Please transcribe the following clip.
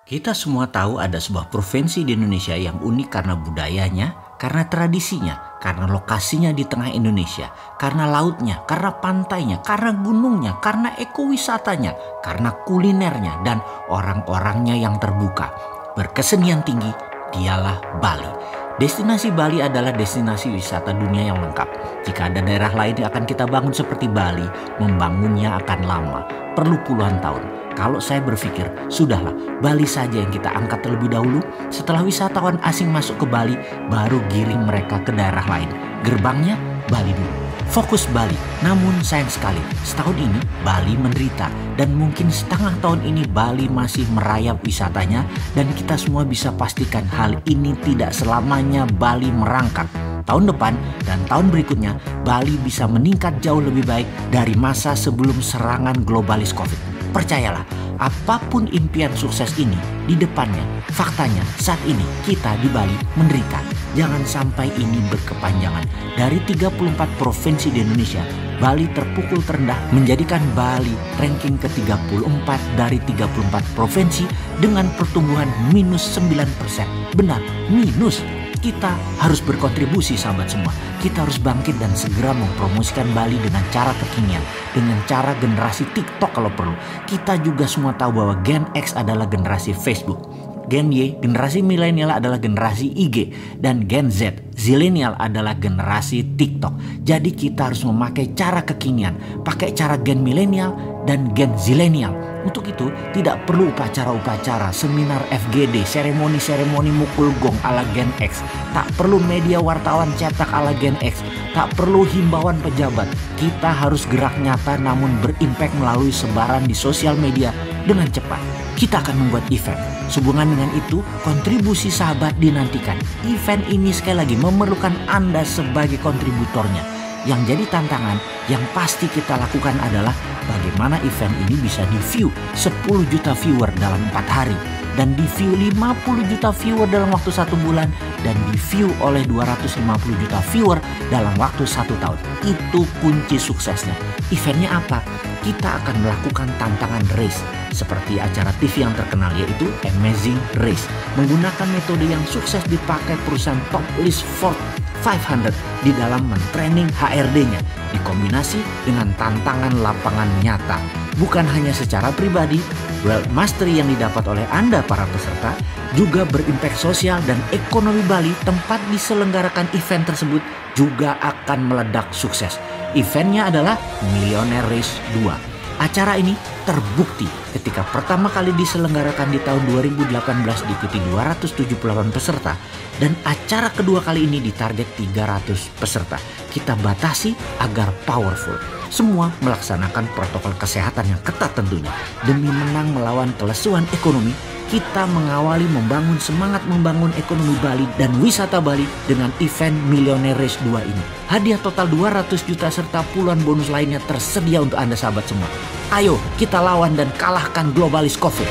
Kita semua tahu ada sebuah provinsi di Indonesia yang unik karena budayanya, karena tradisinya, karena lokasinya di tengah Indonesia, karena lautnya, karena pantainya, karena gunungnya, karena ekowisatanya, karena kulinernya, dan orang-orangnya yang terbuka. Berkesenian tinggi, dialah Bali. Destinasi Bali adalah destinasi wisata dunia yang lengkap. Jika ada daerah lain yang akan kita bangun seperti Bali, membangunnya akan lama, perlu puluhan tahun. Kalau saya berpikir, sudahlah Bali saja yang kita angkat terlebih dahulu. Setelah wisatawan asing masuk ke Bali, baru giring mereka ke daerah lain. Gerbangnya Bali dulu. Fokus Bali. Namun sayang sekali, setahun ini Bali menderita. Dan mungkin setengah tahun ini Bali masih merayap wisatanya. Dan kita semua bisa pastikan hal ini tidak selamanya Bali merangkak. Tahun depan dan tahun berikutnya, Bali bisa meningkat jauh lebih baik dari masa sebelum serangan globalis COVID. Percayalah, apapun impian sukses ini, di depannya, faktanya saat ini kita di Bali menderita. Jangan sampai ini berkepanjangan. Dari 34 provinsi di Indonesia, Bali terpukul terendah menjadikan Bali ranking ke-34 dari 34 provinsi dengan pertumbuhan minus 9%. Benar, minus. Kita harus berkontribusi sahabat semua. Kita harus bangkit dan segera mempromosikan Bali dengan cara kekinian. Dengan cara generasi TikTok kalau perlu. Kita juga semua tahu bahwa Gen X adalah generasi Facebook. Gen Y, generasi milenial adalah generasi IG. Dan Gen Z, zilenial adalah generasi TikTok. Jadi kita harus memakai cara kekinian. Pakai cara Gen milenial dan Gen zilenial. Untuk itu tidak perlu upacara-upacara, seminar FGD, seremoni-seremoni mukul gong ala Gen X. Tak perlu media wartawan cetak ala Gen X. Tak perlu himbauan pejabat. Kita harus gerak nyata namun berimpact melalui sebaran di sosial media dengan cepat. Kita akan membuat event. Sehubungan dengan itu, kontribusi sahabat dinantikan. Event ini sekali lagi memerlukan Anda sebagai kontributornya. Yang jadi tantangan yang pasti kita lakukan adalah bagaimana event ini bisa di-view 10 juta viewer dalam 4 hari. Dan di-view 50 juta viewer dalam waktu 1 bulan. Dan di-view oleh 250 juta viewer dalam waktu 1 tahun. Itu kunci suksesnya. Eventnya apa? Kita akan melakukan tantangan race. Seperti acara TV yang terkenal yaitu Amazing Race. Menggunakan metode yang sukses dipakai perusahaan top list Forbes 500 di dalam mentraining HRD-nya dikombinasi dengan tantangan lapangan nyata. Bukan hanya secara pribadi, World Mastery yang didapat oleh Anda para peserta juga berimpact sosial dan ekonomi Bali. Tempat diselenggarakan event tersebut juga akan meledak sukses. Eventnya adalah Millionaire Race 2. Acara ini terbukti ketika pertama kali diselenggarakan di tahun 2018 diikuti 278 peserta dan acara kedua kali ini ditarget 300 peserta. Kita batasi agar powerful. Semua melaksanakan protokol kesehatan yang ketat tentunya. Demi menang melawan kelesuan ekonomi, kita mengawali membangun semangat membangun ekonomi Bali dan wisata Bali dengan event Millionaire Race 2 ini. Hadiah total 200 juta serta puluhan bonus lainnya tersedia untuk Anda sahabat semua. Ayo kita lawan dan kalahkan globalis COVID.